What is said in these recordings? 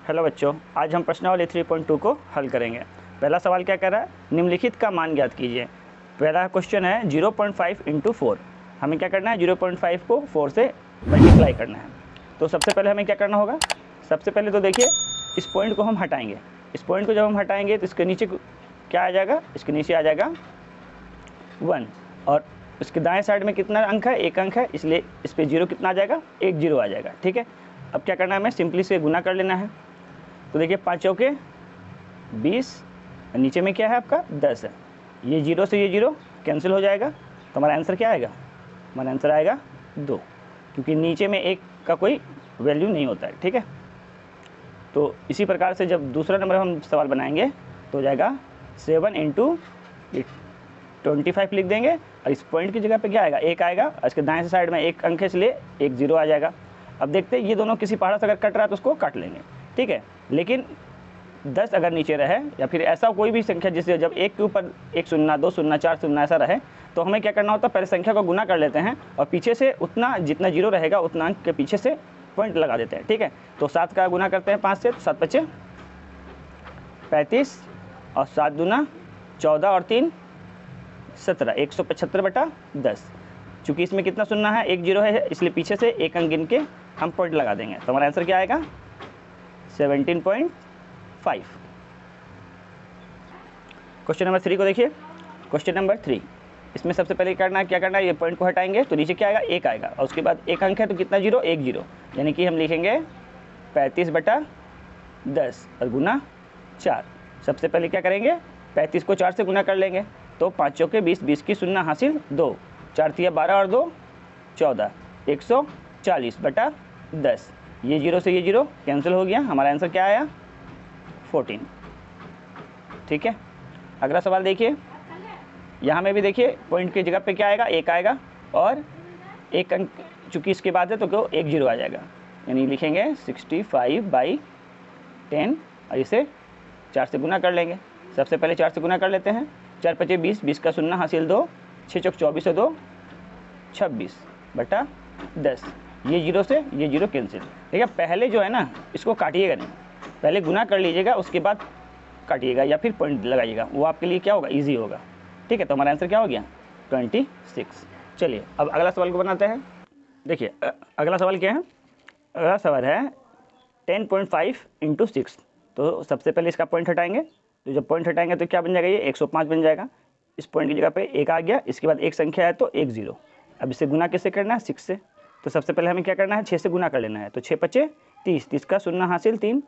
Hello बच्चों, आज हम प्रश्नावली 3.2 को हल करेंगे। पहला सवाल क्या कह रहा है, निम्नलिखित का मान ज्ञात कीजिए। पहला क्वेश्चन है 0.5 × 4। हमें क्या करना है, 0.5 को 4 से मल्टीप्लाई करना है। तो सबसे पहले हमें क्या करना होगा, सबसे पहले तो देखिए इस पॉइंट को हम हटाएंगे। इस पॉइंट को जब हम हटाएंगे तो इसके नीचे क्या आ जाएगा, इसके नीचे आ जाएगा 1 और इसके दाएं साइड में कितना अंक है, 1 अंक है, इसलिए इस पर 0 कितना आ जाएगा, 1 0 आ जाएगा। ठीक है, अब क्या करना है, हमें सिंपली से गुना कर लेना है। तो देखिए 5 चौके 20, नीचे में क्या है आपका 10 है। ये 0 से ये 0 कैंसिल हो जाएगा, तो हमारा आंसर क्या आएगा, हमारा आंसर आएगा 2, क्योंकि नीचे में 1 का कोई वैल्यू नहीं होता है। ठीक है, तो इसी प्रकार से जब दूसरा नंबर हम सवाल बनाएंगे तो हो जाएगा 7 × 25 लिख देंगे और इस पॉइंट की जगह पे क्या आएगा, 1 आएगा और इसके दाएं साइड में 1 अंक है इसलिए 1 0 आ जाएगा। अब देखते हैं ये दोनों किसी पहाड़ से अगर कट रहा है तो उसको काट लेंगे। ठीक है, लेकिन 10 अगर नीचे रहे या फिर ऐसा कोई भी संख्या जिससे जब 1 के ऊपर 1 शून्य 2 शून्य 4 शून्य ऐसा रहे तो हमें क्या करना होता है, पहले संख्या को गुना कर लेते हैं और पीछे से उतना जितना 0 रहेगा उतना अंक के पीछे से पॉइंट लगा देते हैं। ठीक है, तो 7 का गुना करते हैं 5 से, 7 × 5 = 35 और 7 दूना 14 और 3 17, 175/10। चूँकि इसमें कितना शून्य है, 1 0 है, इसलिए पीछे से 1 अंक गिन के हम पॉइंट लगा देंगे। तो हमारा आंसर क्या आएगा, 17.5। क्वेश्चन नंबर 3 को देखिए। क्वेश्चन नंबर 3, इसमें सबसे पहले करना है, क्या करना है, ये पॉइंट को हटाएंगे तो नीचे क्या आएगा, 1 आएगा और उसके बाद 1 अंक है तो कितना 0, 1 0, यानी कि हम लिखेंगे 35/10 और गुना 4। सबसे पहले क्या करेंगे, 35 को 4 से गुना कर लेंगे तो 5 चौके 20, 20 की शून्य हासिल 2, 4 तिया 12 और 2 14, 140/10। ये 0 से ये 0 कैंसिल हो गया, हमारा आंसर क्या आया, 14। ठीक है, अगला सवाल देखिए। यहाँ में भी देखिए पॉइंट की जगह पे क्या आएगा, 1 आएगा और 1 अंक चूँकि इसके बाद है तो क्यों 1 0 आ जाएगा, यानी लिखेंगे 65/10 और इसे 4 से गुना कर लेंगे। सबसे पहले 4 से गुना कर लेते हैं, 4 × 5 = 20, 20 का शून्य हासिल 2, 6 चौक 24 और 2 26/10। ये 0 से ये 0 कैंसिल। ठीक है, पहले जो है ना इसको काटिएगा नहीं, पहले गुना कर लीजिएगा उसके बाद काटिएगा या फिर पॉइंट लगाइएगा, वो आपके लिए क्या होगा, ईजी होगा। ठीक है, तो हमारा आंसर क्या हो गया, 26। चलिए अब अगला सवाल को बनाते हैं। देखिए अगला सवाल क्या है, अगला सवाल है 10.5 × 6। तो सबसे पहले इसका पॉइंट हटाएंगे, तो जब पॉइंट हटाएंगे तो क्या बन जाएगा, ये 105 बन जाएगा। इस पॉइंट की जगह पे 1 आ गया, इसके बाद एक संख्या है तो 1 0। अब इसे गुना किससे करना है, 6 से। तो सबसे पहले हमें क्या करना है, 6 से गुना कर लेना है। तो 6 × 5 = 30, 30 का शून्य हासिल 3,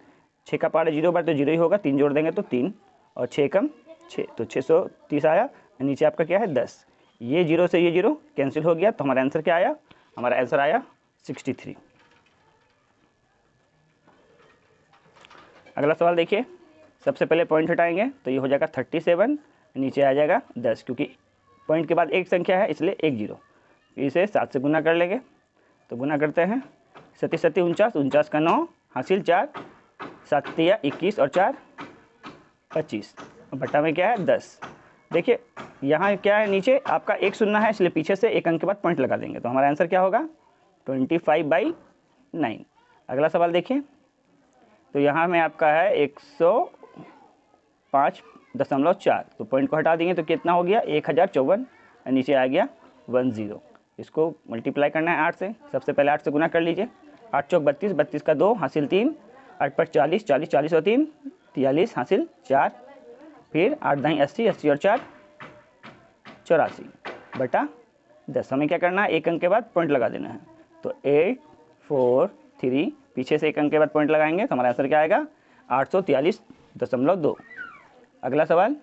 6 का पारा 0 बार तो 0 ही होगा, 3 जोड़ देंगे तो 3 और 6 कम 6 तो 630 आया। नीचे आपका क्या है 10, ये 0 से ये 0 कैंसिल हो गया, तो हमारा आंसर क्या आया, हमारा आंसर आया 63। अगला सवाल देखिए। सबसे पहले पॉइंट हटाएंगे तो ये हो जाएगा 37, नीचे आ जाएगा 10, क्योंकि पॉइंट के बाद एक संख्या है इसलिए 1 0। इसे 7 से गुना कर लेंगे, तो गुना करते हैं 7 × 7 = 49, 49 का 9 हासिल 4, 7 तिया 21 और 4 25, बट्टा में क्या है 10। देखिए यहाँ क्या है, नीचे आपका 1 शून्य है इसलिए पीछे से 1 अंक के बाद पॉइंट लगा देंगे, तो हमारा आंसर क्या होगा 25/9। अगला सवाल देखिए। तो यहाँ में आपका है 105.4, तो पॉइंट को हटा देंगे तो कितना हो गया 1054, नीचे आ गया 10। इसको मल्टीप्लाई करना है 8 से। सबसे पहले 8 से गुना कर लीजिए, 8 चौक 32, 32 का 2 हासिल 3, 8 पर 40, 40 40 और 3 43 हासिल 4, फिर 8 दाई 80, 80 और 4 84/10। हमें क्या करना है, 1 अंक के बाद पॉइंट लगा देना है, तो 8 4 3 पीछे से 1 अंक के बाद पॉइंट लगाएंगे तो हमारा आंसर क्या आएगा 843.2। अगला सवाल।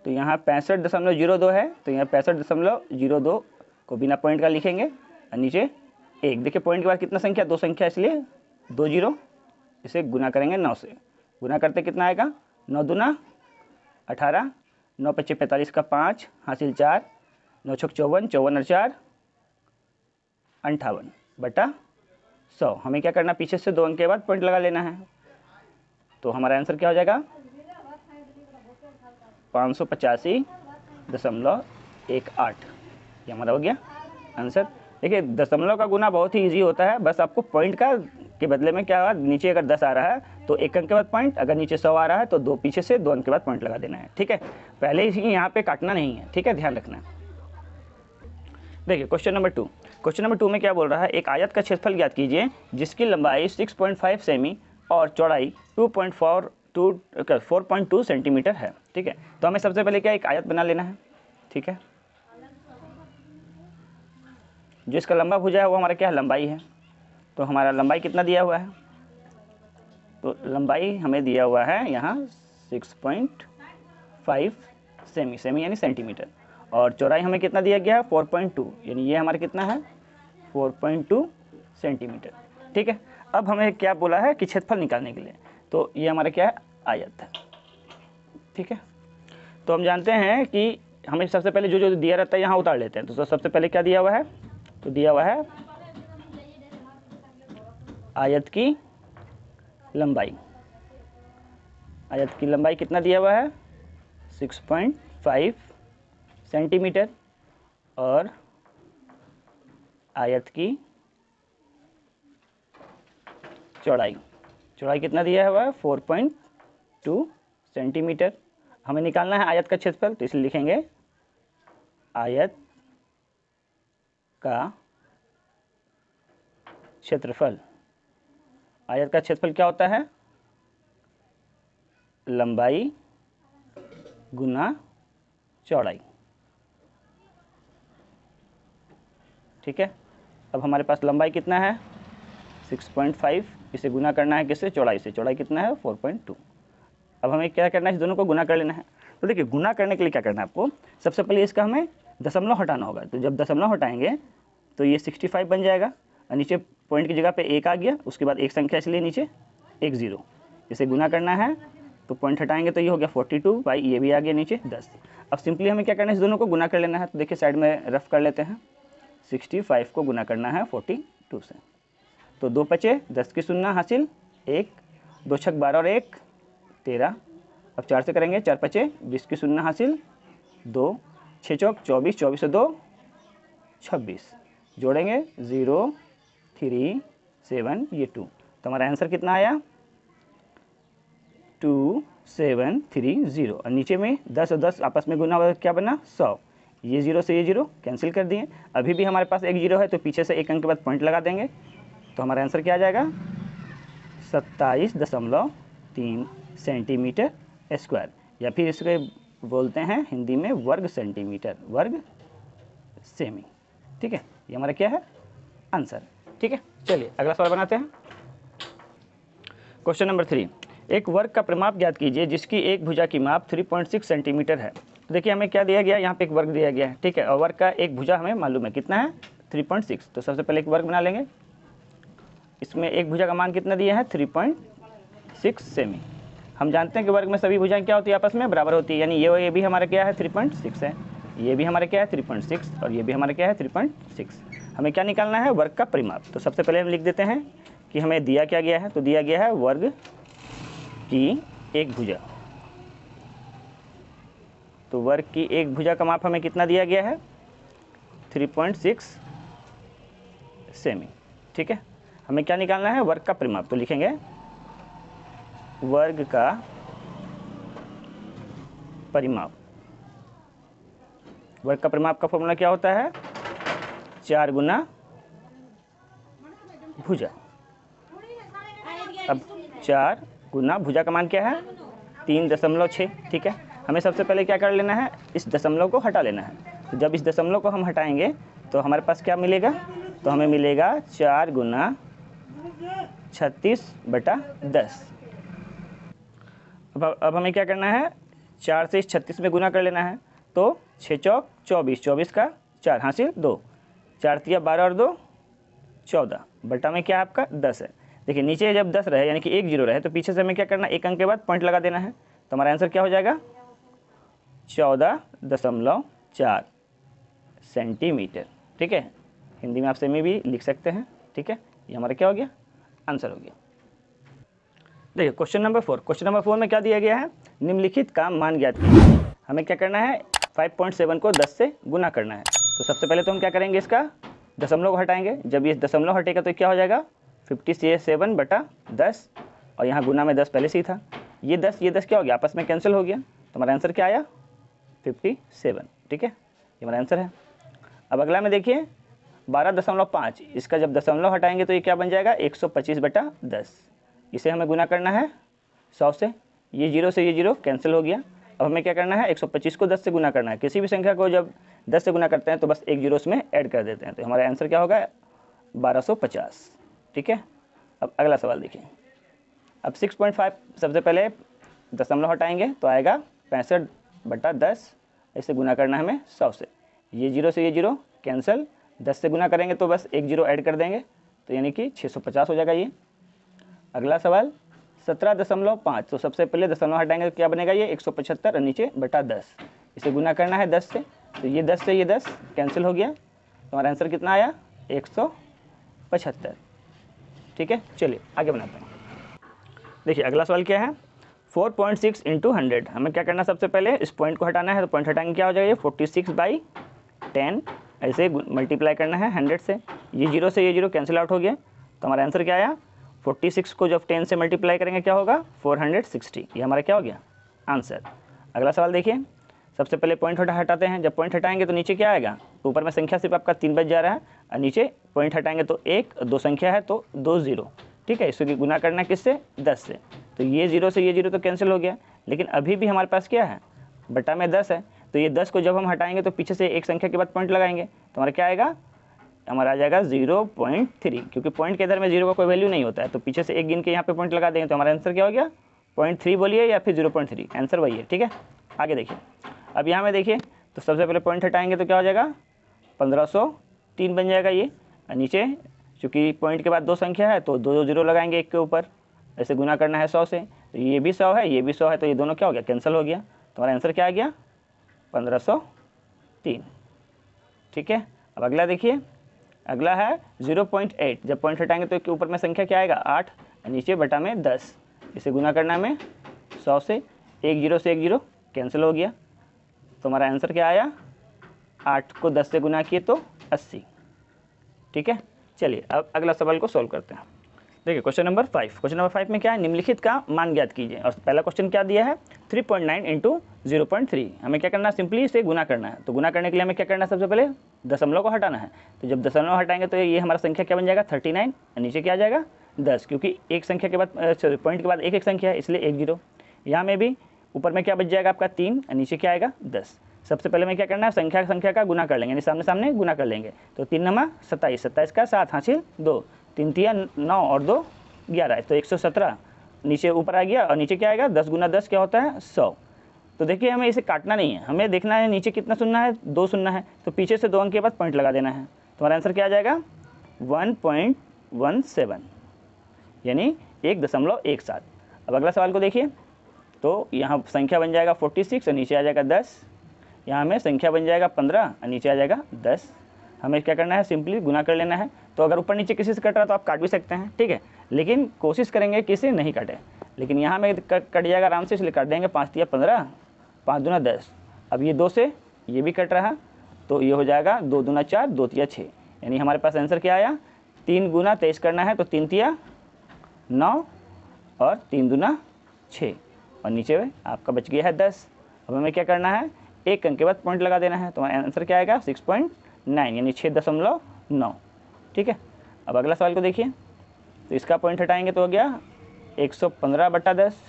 तो यहाँ 65.02 है, तो यहाँ 65.02 को बिना पॉइंट का लिखेंगे और नीचे 1। देखिए पॉइंट के बाद कितना संख्या, 2 संख्या इसलिए 2 0, इसे गुना करेंगे 9 से। गुना करते कितना आएगा, 9 दूना 18, 9 × 5 = 45 का 5 हासिल 4, 9 छक 54, 54 और 4 58/100। हमें क्या करना, पीछे से 2 अंक के बाद पॉइंट लगा लेना है, तो हमारा आंसर क्या हो जाएगा 585.18। ये हमारा हो गया आंसर। देखिए दशमलव का गुना बहुत ही ईजी होता है, बस आपको पॉइंट का के बदले में क्या हुआ, नीचे अगर 10 आ रहा है तो 1 अंक के बाद पॉइंट, अगर नीचे 100 आ रहा है तो 2 पीछे से 2 अंक के बाद पॉइंट लगा देना है। ठीक है, पहले ही यहाँ पे काटना नहीं है। ठीक है, ध्यान रखना। देखिए क्वेश्चन नंबर 2। क्वेश्चन नंबर 2 में क्या बोल रहा है, एक आयत का क्षेत्रफल ज्ञात कीजिए जिसकी लंबाई 6.5 सेमी और चौड़ाई 4.2 सेंटीमीटर है। ठीक है, तो हमें सबसे पहले क्या एक आयत बना लेना है। ठीक है, जो इसका लंबा भुजा है वो हमारा क्या है, लंबाई है। तो हमारा लंबाई कितना दिया हुआ है, तो लंबाई हमें दिया हुआ है यहाँ 6.5 सेमी, सेमी यानी सेंटीमीटर, और चौड़ाई हमें कितना दिया गया है 4.2, यानी ये हमारा कितना है 4.2 सेंटीमीटर। ठीक है, अब हमें क्या बोला है कि क्षेत्रफल निकालने के लिए, तो ये हमारा क्या है आयत है। ठीक है, तो हम जानते हैं कि हमें सबसे पहले जो जो दिया रहता है यहाँ उतार लेते हैं। तो सबसे पहले क्या दिया हुआ है, तो दिया हुआ है आयत की लंबाई। आयत की लंबाई कितना दिया हुआ है 6.5 सेंटीमीटर, और आयत की चौड़ाई, चौड़ाई कितना दिया हुआ है 4.2 सेंटीमीटर। हमें निकालना है आयत का क्षेत्रफल, तो इसलिए लिखेंगे आयत का क्षेत्रफल। आयत का क्षेत्रफल क्या होता है, लंबाई गुना चौड़ाई। ठीक है, अब हमारे पास लंबाई कितना है 6.5, इसे गुना करना है किससे, चौड़ाई से। चौड़ाई कितना है 4.2। अब हमें क्या करना है, इस दोनों को गुना कर लेना है। तो देखिए गुना करने के लिए क्या करना है आपको, सबसे पहले इसका हमें दशमलव हटाना होगा। तो जब दशमलव हटाएंगे तो ये 65 बन जाएगा, और नीचे पॉइंट की जगह पे 1 आ गया, उसके बाद एक संख्या इसलिए नीचे 1 0। इसे गुना करना है तो पॉइंट हटाएंगे तो ये हो गया 42 बाई ये भी आ गया नीचे 10। अब सिंपली हमें क्या करना है, इस दोनों को गुना कर लेना है। तो देखिए साइड में रफ कर लेते हैं, 65 को गुना करना है 42 से, तो 2 बचे 10 की शून्य हासिल 1, 2 छक 12 और 1 13। अब 4 से करेंगे, 4 बचे 20 की शून्य हासिल 2, 6 चौक 24, 24 से 2 26, जोड़ेंगे 0 3 7 ये 2। तो हमारा आंसर कितना आया 2730, और नीचे में 10 और 10 आपस में गुना हुआ क्या बना 100। ये 0 से ये 0 कैंसिल कर दिए। अभी भी हमारे पास एक 0 है, तो पीछे से 1 अंक के बाद पॉइंट लगा देंगे, तो हमारा आंसर क्या आ जाएगा 27.3 सेंटीमीटर स्क्वायर, या फिर इसके बोलते हैं हिंदी में वर्ग सेंटीमीटर, वर्ग सेमी। ठीक है, ये हमारा क्या है आंसर। ठीक है, चलिए अगला सवाल बनाते हैं। क्वेश्चन नंबर 3, एक वर्ग का परिमाप ज्ञात कीजिए जिसकी एक भुजा की माप 3.6 सेंटीमीटर है। तो देखिए हमें क्या दिया गया, यहाँ पे एक वर्ग दिया गया है। ठीक है, और वर्ग का एक भुजा हमें मालूम है कितना है 3.6। तो सबसे पहले एक वर्ग बना लेंगे, इसमें एक भुजा का मान कितना दिया है 3.6 सेमी। हम जानते हैं कि वर्ग में सभी भुजाएं क्या होती है आपस में बराबर होती है, यानी ये भी हमारा क्या है 3.6 है, ये भी हमारा क्या है 3.6, और ये भी हमारा क्या है 3.6। हमें क्या निकालना है वर्ग का परिमाप। तो सबसे पहले हम लिख देते हैं कि हमें दिया क्या गया है, तो दिया गया है वर्ग की एक भुजा। तो वर्ग की एक भुजा का माप हमें कितना दिया गया है 3.6 सेमी। ठीक है, हमें क्या निकालना है वर्ग का परिमाप। तो लिखेंगे वर्ग का परिमाप। वर्ग का परिमाप का फॉर्मूला क्या होता है 4 गुना भुजा। अब 4 गुना भुजा का मान क्या है 3.6। ठीक है, हमें सबसे पहले क्या कर लेना है, इस दशमलव को हटा लेना है। तो जब इस दशमलव को हम हटाएंगे तो हमारे पास क्या मिलेगा, तो हमें मिलेगा 4 गुना 36/10। अब हमें क्या करना है 4 से इस 36 में गुना कर लेना है। तो 6 चौक 24, 24 का 4 हासिल 2, 4 तिया 12 और 2 14, बटा में क्या आपका 10 है। देखिए नीचे जब 10 रहे यानी कि 1 0 रहे, तो पीछे से हमें क्या करना है 1 अंक के बाद पॉइंट लगा देना है। तो हमारा आंसर क्या हो जाएगा 14.4 सेंटीमीटर। ठीक है, हिंदी में आप सेमी भी लिख सकते हैं। ठीक है, ये हमारा क्या हो गया आंसर हो गया। देखिए क्वेश्चन नंबर 4। क्वेश्चन नंबर 4 में क्या दिया गया है, निम्नलिखित का मान ज्ञात कीजिए। हमें क्या करना है 5.7 को 10 से गुना करना है। तो सबसे पहले तो हम क्या करेंगे, इसका दशमलव को हटाएंगे। जब ये दशमलव हटेगा तो क्या हो जाएगा 57 बटा 10 और यहाँ गुना में 10 पहले से ही था। ये 10 क्या हो गया, आपस में कैंसिल हो गया। तो हमारा आंसर क्या आया 57। ठीक है, ये हमारा आंसर है। अब अगला में देखिए 12.5, इसका जब दशमलव हटाएंगे तो ये क्या बन जाएगा 125 बटा 10। इसे हमें गुना करना है 100 से, ये 0 से ये 0 कैंसिल हो गया। अब हमें क्या करना है 125 को 10 से गुना करना है। किसी भी संख्या को जब 10 से गुना करते हैं तो बस एक 0 उसमें ऐड कर देते हैं। तो हमारा आंसर क्या होगा 1250। ठीक है, अब अगला सवाल देखिए। अब 6.5 सबसे पहले दशमलव हटाएंगे तो आएगा 65 बटा 10, इसे गुना करना है हमें 100 से। ये 0 से ये 0 कैंसिल, 10 से गुना करेंगे तो बस एक 0 ऐड कर देंगे, तो यानी कि 650 हो जाएगा ये। अगला सवाल 17.5, तो सबसे पहले दशमलव हटाएंगे तो क्या बनेगा ये 175 और नीचे बटा 10, इसे गुना करना है 10 से। तो ये 10 से ये 10 कैंसिल हो गया, तो हमारा आंसर कितना आया 175। ठीक है, चलिए आगे बनाते हैं। देखिए अगला सवाल क्या है 4.6 इंटू 100। हमें क्या करना है, सबसे पहले इस पॉइंट को हटाना है। तो पॉइंट हटाएंगे क्या हो जाएगा ये 46/10, ऐसे मल्टीप्लाई करना है 100 से। ये 0 से ये 0 कैंसिल आउट हो गया, तो हमारा आंसर क्या आया 46 को जब 10 से मल्टीप्लाई करेंगे क्या होगा 460। ये हमारा क्या हो गया आंसर। अगला सवाल देखिए, सबसे पहले पॉइंट हटाते हैं। जब पॉइंट हटाएंगे तो नीचे क्या आएगा, ऊपर में संख्या सिर्फ आपका 3 बच जा रहा है और नीचे पॉइंट हटाएंगे तो 1 2 संख्या है तो 2 0। ठीक है, इसको गुना करना किससे 10 से। तो ये 0 से ये 0 तो कैंसिल हो गया, लेकिन अभी भी हमारे पास क्या है बटा में 10 है। तो ये 10 को जब हम हटाएंगे तो पीछे से एक संख्या के बाद पॉइंट लगाएंगे तो हमारा क्या आएगा, हमारा आ जाएगा 0.3, क्योंकि पॉइंट के इधर में 0 का कोई वैल्यू नहीं होता है। तो पीछे से एक गिन के यहाँ पे पॉइंट लगा देंगे तो हमारा आंसर क्या हो गया 0.3 बोलिए या फिर 0.3, आंसर वही है। ठीक है, आगे देखिए। अब यहाँ में देखिए तो सबसे पहले पॉइंट हटाएंगे तो क्या हो जाएगा 1503 बन जाएगा ये। और नीचे चूँकि पॉइंट के बाद 2 संख्या है तो 2 0 लगाएंगे एक के ऊपर, ऐसे गुना करना है 100 से। तो ये भी 100 है ये भी 100 है, तो ये दोनों क्या हो गया कैंसिल हो गया। तो हमारा आंसर क्या आ गया 1503। ठीक है, अब अगला देखिए, अगला है 0.8। जब पॉइंट हटाएंगे तो ऊपर में संख्या क्या आएगा 8, नीचे बटा में 10, इसे गुना करना है हमें 100 से। एक 0 से एक 0 कैंसिल हो गया, तो हमारा आंसर क्या आया 8 को 10 से गुना किए तो 80। ठीक है, चलिए अब अगला सवाल को सॉल्व करते हैं। देखिए क्वेश्चन नंबर 5। क्वेश्चन नंबर 5 में क्या है, निम्नलिखित का मान ज्ञात कीजिए। और पहला क्वेश्चन क्या दिया है 3.9 इंटू 0.3। हमें क्या करना है, सिंपली इसे गुना करना है। तो गुना करने के लिए हमें क्या करना है, सबसे पहले दशमलव को हटाना है। तो जब दशमलव हटाएंगे तो ये हमारा संख्या क्या बन जाएगा 39, नीचे क्या आ जाएगा 10, क्योंकि एक संख्या के बाद पॉइंट के बाद एक संख्या है इसलिए 1 0। यहाँ में भी ऊपर में क्या बच जाएगा आपका 3 और नीचे क्या आएगा 10। सबसे पहले में क्या करना है, संख्या का गुना कर लेंगे, यानी सामने सामने गुना कर लेंगे। तो 3 नमा 27, 27 का 7 हासिल 2, 3 तिया 9 और 2 11, तो 117 नीचे ऊपर आ गया। और नीचे क्या आएगा 10 गुना 10 क्या होता है 100। तो देखिए हमें इसे काटना नहीं है, हमें देखना है नीचे कितना सुनना है 2 सुनना है। तो पीछे से 2 अंक के बाद पॉइंट लगा देना है। तो हमारा आंसर क्या आ जाएगा 1.17, यानी 1.17। अब अगला सवाल को देखिए, तो यहाँ संख्या बन जाएगा 46 और नीचे आ जाएगा 10। यहाँ में संख्या बन जाएगा 15 और नीचे आ जाएगा 10। हमें क्या करना है, सिंपली गुना कर लेना है। तो अगर ऊपर नीचे किसी से कट रहा है तो आप काट भी सकते हैं, ठीक है, लेकिन कोशिश करेंगे किसी नहीं कटे। लेकिन यहाँ में कट जाएगा आराम से, इसलिए काट देंगे। 5 तिया 15, 5 दूना 10। अब ये 2 से ये भी कट रहा, तो ये हो जाएगा 2 दूना 4, 2 तिया 6, यानी हमारे पास आंसर क्या आया 3 गुना 23 करना है, तो 3 तिया 9 और 3 दूना 6, और नीचे आपका बच गया है 10। अब हमें क्या करना है, एक अंक के बाद पॉइंट लगा देना है। तो आंसर क्या आएगा 6.9, यानी 6.9। ठीक है, अब अगला सवाल को देखिए, तो इसका पॉइंट हटाएंगे तो हो गया 115 बटा 10,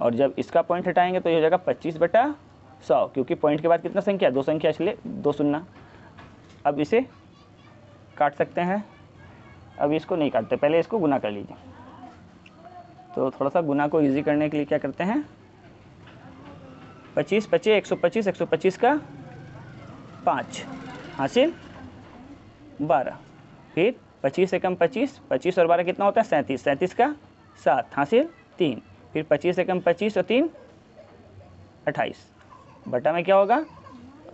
और जब इसका पॉइंट हटाएंगे तो ये हो जाएगा 25 बटा 100, क्योंकि पॉइंट के बाद कितना संख्या 2 संख्या, इसलिए 2 सुनना। अब इसे काट सकते हैं, अब इसको नहीं काटते, पहले इसको गुना कर लीजिए। तो थोड़ा सा गुना को इजी करने के लिए क्या करते हैं, 25 25 125, 125 का 5 हासिल 12, फिर 25 से कम 25, 25 और 12 कितना होता है 37, 37 का 7 हासिल 3, फिर 25 से कम 25 और 3 28, बटा में क्या होगा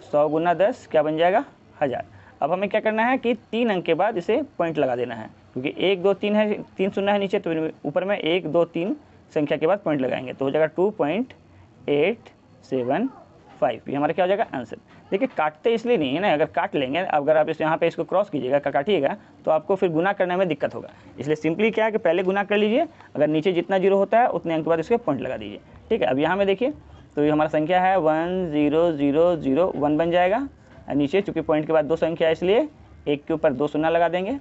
100 गुना 10 क्या बन जाएगा 1000। अब हमें क्या करना है कि 3 अंक के बाद इसे पॉइंट लगा देना है, क्योंकि 1 2 3 है, 3 सुनना है नीचे, तो ऊपर में 1 2 3 संख्या के बाद पॉइंट लगाएंगे, तो हो जाएगा 2.875। ये हमारा क्या हो जाएगा आंसर। देखिए काटते इसलिए नहीं है ना, अगर काट लेंगे, अगर आप इस यहाँ पे इसको क्रॉस कीजिएगा, काटिएगा तो आपको फिर गुना करने में दिक्कत होगा। इसलिए सिंपली क्या है कि पहले गुना कर लीजिए, अगर नीचे जितना जीरो होता है उतने अंक के बाद इसके पॉइंट लगा दीजिए। ठीक है, अब यहाँ में देखिए तो ये हमारा संख्या है 1 0 0 0 1 बन जाएगा, और नीचे चूँकि पॉइंट के बाद 2 संख्या है इसलिए 1 के ऊपर 2 शून्य लगा देंगे।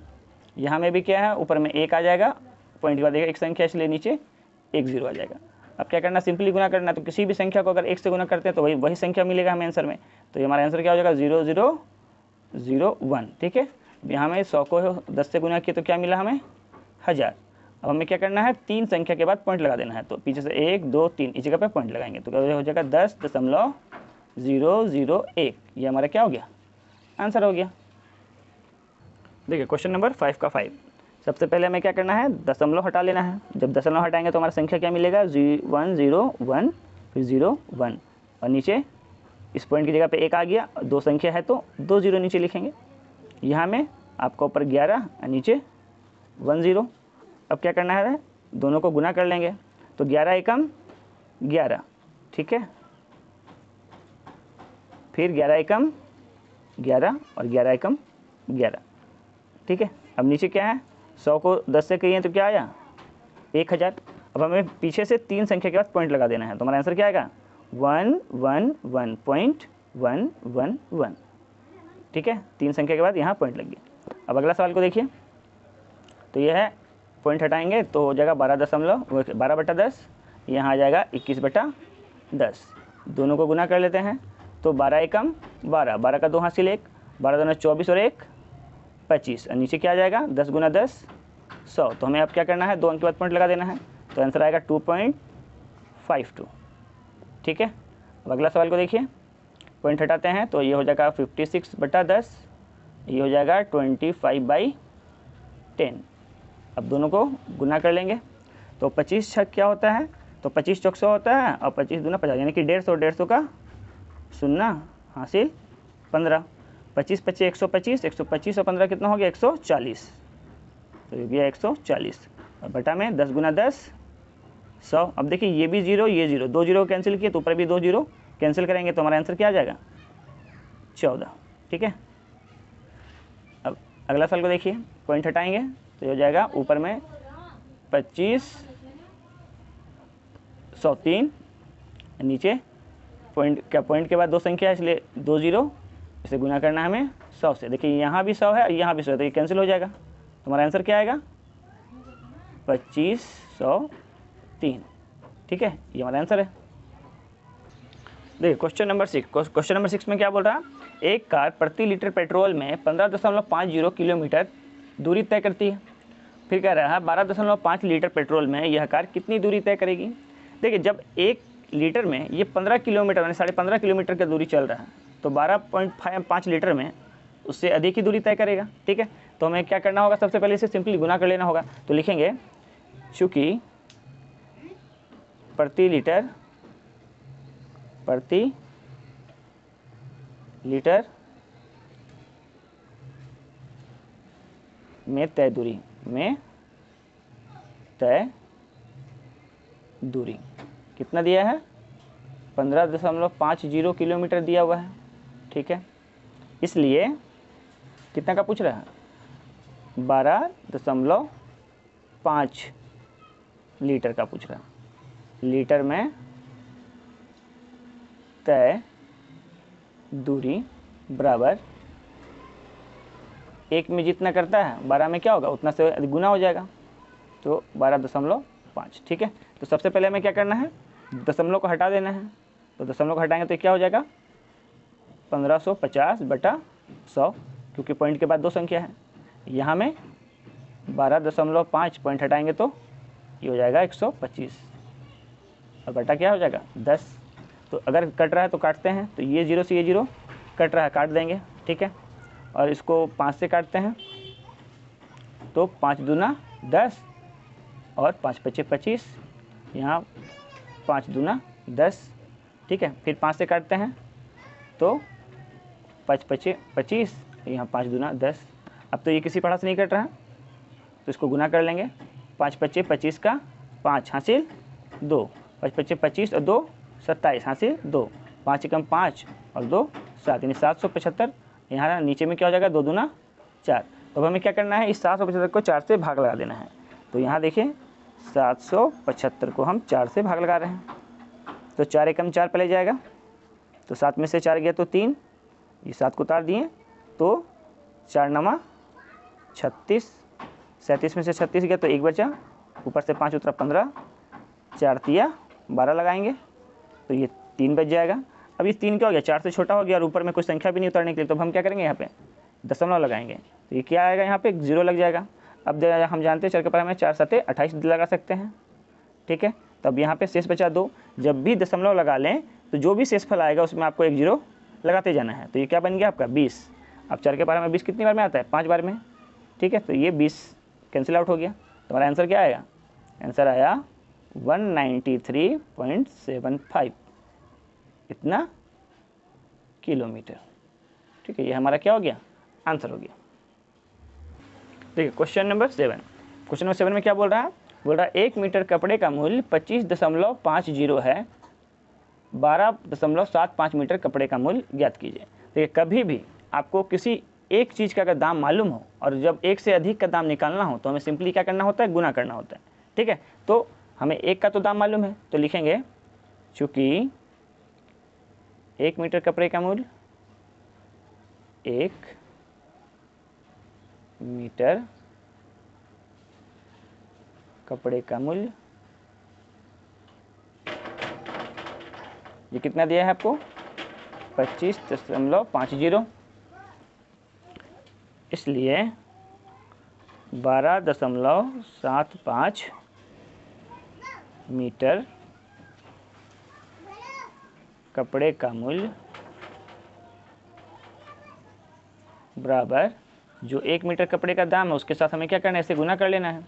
यहाँ में भी क्या है, ऊपर में 1 आ जाएगा, पॉइंट के बाद एक संख्या इसलिए नीचे 1 0 आ जाएगा। अब क्या करना, सिंपली गुना करना, तो किसी भी संख्या को अगर 1 से गुना करते हैं तो वही संख्या मिलेगा हमें आंसर में। तो ये हमारा आंसर क्या हो जाएगा 0 0 0 1। ठीक है, यहाँ में 100 को 10 से गुना किया तो क्या मिला हमें 1000। अब हमें क्या करना है, 3 संख्या के बाद पॉइंट लगा देना है, तो पीछे से 1 2 3 इस जगह पे पॉइंट लगाएंगे तो क्या हो जाएगा 10.001। ये हमारा क्या हो गया, आंसर हो गया। देखिए क्वेश्चन नंबर 5 का 5, सबसे पहले हमें क्या करना है, दशमलव हटा लेना है। जब दशमलव हटाएंगे तो हमारा संख्या क्या मिलेगा 1 0 1 फिर 0 1, और नीचे इस पॉइंट की जगह पे 1 आ गया, 2 संख्या है तो 2 0 नीचे लिखेंगे। यहाँ में आपका ऊपर 11 और नीचे 1 0। अब क्या करना है, दोनों को गुना कर लेंगे, तो 11 एकम 11। ठीक है, फिर 11 एकम 11 और 11 एकम 11। ठीक है, अब नीचे क्या है, 100 को 10 से कहिए तो क्या आया 1000। अब हमें पीछे से 3 संख्या के बाद पॉइंट लगा देना है, तो हमारा आंसर क्या आएगा 111.111। ठीक है, 3 संख्या के बाद यहाँ पॉइंट लग गया। अब अगला सवाल को देखिए, तो यह है पॉइंट हटाएंगे तो हो जाएगा 12.10, यहाँ आ जाएगा 21/10। दोनों को गुना कर लेते हैं, तो 12 एकम 12, 12 का 2 हासिल 1, 12 दूना 24 और 1 25, और नीचे क्या आ जाएगा 10 गुना 10 100। तो हमें अब क्या करना है, 2 अंक के बाद पॉइंट लगा देना है, तो आंसर आएगा 2.52। ठीक है, अब अगला सवाल को देखिए, पॉइंट हटाते हैं तो ये हो जाएगा 56/10, ये हो जाएगा 25/10। अब दोनों को गुना कर लेंगे, तो 25 छक क्या होता है, तो 25 चौक 100 होता है, और 25 दूना 50, यानी कि 150, 150 का शून्य हासिल 15, 25 25 125, 125 और 15 कितना हो गया 140, तो ये गया 140, और बटा में 10 गुना 10 100। अब देखिए ये भी 0 ये 0, 2 0 कैंसिल किए तो ऊपर भी 2 0 कैंसिल करेंगे तो हमारा आंसर क्या आ जाएगा 14। ठीक है, अब अगला सवाल को देखिए, पॉइंट हटाएंगे तो ये हो जाएगा ऊपर में 25 103, नीचे पॉइंट के बाद 2 संख्या है इसलिए 2 0, इसे गुना करना है हमें 100 से। देखिए यहाँ भी 100 है, यहाँ भी 100 है, तो ये कैंसिल हो जाएगा, तो हमारा आंसर क्या आएगा 2503। ठीक है, ये हमारा आंसर है। देखिए क्वेश्चन नंबर 6 में क्या बोल रहा है, एक कार प्रति लीटर पेट्रोल में 15.50 किलोमीटर दूरी तय करती है। फिर कह रहा है 12.5 लीटर पेट्रोल में यह कार कितनी दूरी तय करेगी। देखिए जब 1 लीटर में ये 15 किलोमीटर यानी 15.5 किलोमीटर की दूरी चल रहा है, तो 12.5 लीटर में उससे अधिक ही दूरी तय करेगा। ठीक है, तो हमें क्या करना होगा, सबसे पहले इसे सिंपली गुना कर लेना होगा। तो लिखेंगे चूँकि प्रति लीटर में तय दूरी कितना दिया है 15.50 किलोमीटर दिया हुआ है। ठीक है, इसलिए कितना का पूछ रहा है 12.5 लीटर का पूछ रहा है। लीटर में तय दूरी बराबर 1 में जितना करता है 12 में क्या होगा उतना से गुना हो जाएगा, तो 12.5। ठीक है, तो सबसे पहले हमें क्या करना है, दशमलव को हटा देना है, तो दशमलव को हटाएंगे तो क्या हो जाएगा 1550/100, क्योंकि पॉइंट के बाद 2 संख्या है। यहाँ में 12.5 पॉइंट हटाएंगे तो ये हो जाएगा 125, और बटा क्या हो जाएगा 10। तो अगर कट रहा है तो काटते हैं, तो ये 0 से ये 0 कट रहा है, काट देंगे। ठीक है, और इसको 5 से काटते हैं तो 5 दूना 10 और 5 पचे 25, यहाँ 5 दूना 10। ठीक है, फिर 5 से काटते हैं तो 5 पचे 25, यहाँ 5 दूना 10। अब तो ये किसी पढ़ा से नहीं कट रहा, तो इसको गुना कर लेंगे। 5 पचे 25 का 5 हासिल 2, 5 पचे 25 और 2 27 हासिल 2, 5 एकम 5 और 2 7 यानी 775। यहाँ नीचे में क्या हो जाएगा 2 दूना 4। तो अब हमें क्या करना है, इस 775 को 4 से भाग लगा देना है। तो यहाँ देखिए 775 को हम 4 से भाग लगा रहे हैं। तो 4 एकम 4 पहले जाएगा, तो 7 में से 4 गया तो 3, ये 7 को उतार दिए तो 4 नमा 36, 37 में से 36 गया तो 1 बचा, ऊपर से 5 उतरा 15, 4 तिया 12 लगाएंगे तो ये 3 बच जाएगा। अब ये 3 क्या हो गया, 4 से छोटा हो गया और ऊपर में कोई संख्या भी नहीं उतारने के लिए, तो हम क्या करेंगे यहाँ पे दशमलव लगाएंगे। तो ये क्या आएगा, यहाँ पे 0 लग जाएगा। अब हम जानते हैं चर के पर हमें 4 7 28 लगा सकते हैं, ठीक है। तो अब यहाँ पे शेष बचा 2। जब भी दशमलव लगा लें तो जो भी शेषफल आएगा उसमें आपको 1 0 लगाते जाना है। तो ये क्या बन गया आपका 20। अब चर के पर हमें 20 कितनी बार में आता है, 5 बार में, ठीक है। तो ये 20 कैंसिल आउट हो गया। तो हमारा आंसर क्या आएगा, आंसर आया 193.75 इतना किलोमीटर, ठीक है। ये हमारा क्या हो गया, आंसर हो गया। देखिए क्वेश्चन नंबर 7। क्वेश्चन नंबर 7 में क्या बोल रहा है, 1 मीटर कपड़े का मूल्य 25.50 है, 12.75 मीटर कपड़े का मूल्य ज्ञात कीजिए। देखिए कभी भी आपको किसी एक चीज़ का अगर दाम मालूम हो और जब एक से अधिक का दाम निकालना हो तो हमें सिंपली क्या करना होता है, गुना करना होता है, ठीक है। तो हमें एक का तो दाम मालूम है तो लिखेंगे चूँकि 1 मीटर कपड़े का मूल्य 1 मीटर कपड़े का मूल्य, ये कितना दिया है आपको 25.50, इसलिए 12.75 मीटर कपड़े का मूल्य बराबर जो 1 मीटर कपड़े का दाम है उसके साथ हमें क्या करना है, इसे गुना कर लेना है।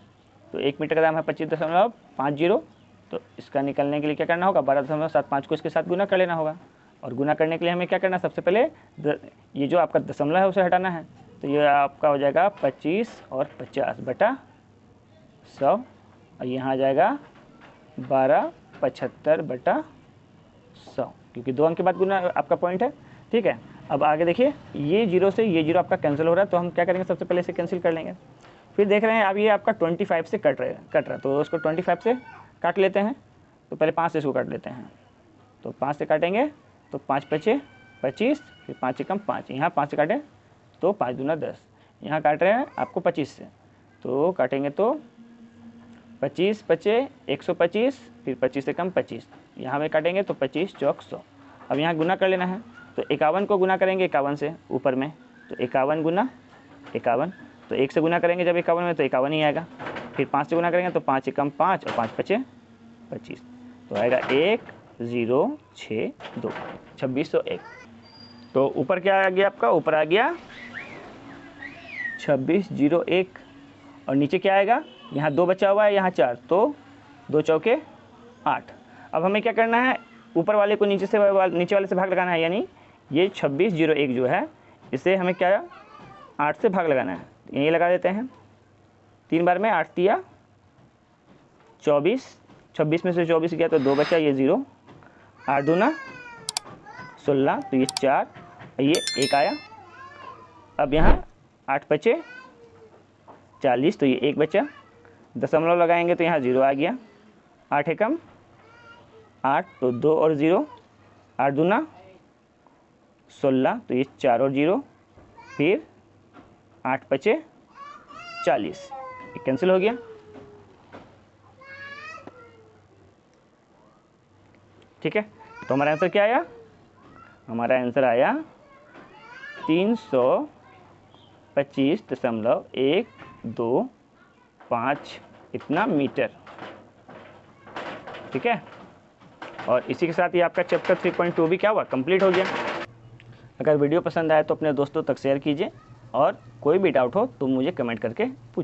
तो 1 मीटर का दाम है 25.50, तो इसका निकलने के लिए क्या करना होगा, 12.75 को इसके साथ गुना कर लेना होगा। और गुना करने के लिए हमें क्या करना है, सबसे पहले ये जो आपका दशमलव है उसे हटाना है। तो ये आपका हो जाएगा 25 और 50 बटा 100, और यहाँ आ जाएगा 12.75 बटा 100, क्योंकि 2 अंक के बाद गुना आपका पॉइंट है, ठीक है। अब आगे देखिए ये 0 से ये 0 आपका कैंसिल हो रहा है, तो हम क्या करेंगे, सबसे पहले इसे कैंसिल कर लेंगे। फिर देख रहे हैं अब ये आपका 25 से कट रहा है, तो उसको 25 से काट लेते हैं। तो पहले 5 से इसको काट लेते हैं, तो 5 से काटेंगे तो 5 पचे 25, फिर 5 एकम 5, यहाँ 5 से काटें तो 5 दूना 10, यहाँ काट रहे हैं आपको 25 से, तो काटेंगे तो 25 पचे 125, फिर 25 से कम 25, यहाँ में काटेंगे तो 25 चौक 100। अब यहाँ गुना कर लेना है, तो 51 को गुना करेंगे 51 से ऊपर में, तो 51 गुना 51, तो 1 से गुना करेंगे जब 51 में तो 51 ही आएगा। फिर 5 से गुना करेंगे तो 5 एकम 5 और 5 पचे 25, तो आएगा 1062 2601। तो ऊपर क्या आ गया आपका, ऊपर आ गया 2601, और नीचे क्या आएगा, यहाँ 2 बचा हुआ है, यहाँ 4, तो 2 चौके 8। अब हमें क्या करना है, ऊपर वाले को नीचे वाले से भाग लगाना है, यानी ये 2601 जो है इसे हमें क्या 8 से भाग लगाना है। यही लगा देते हैं 3 बार में, 8 तिया 24, 26 में से 24 गया तो 2 बचा, ये 0, 8 दूना 16, तो ये 4, ये 1 आया। अब यहाँ 8 बचे 40, तो ये 1 बचा, दशमलव लगाएंगे तो यहाँ 0 आ गया, 8 एकम 8, तो 2 और 0, 8 दूना 16, तो ये 4 और 0, फिर 8 पचे 40, ये कैंसिल हो गया, ठीक है। तो हमारा आंसर क्या आया, हमारा आंसर आया 325.125 इतना मीटर, ठीक है। और इसी के साथ ही आपका चैप्टर 3.2 भी क्या हुआ, कंप्लीट हो गया। अगर वीडियो पसंद आए तो अपने दोस्तों तक शेयर कीजिए, और कोई भी डाउट हो तो मुझे कमेंट करके पूछिए।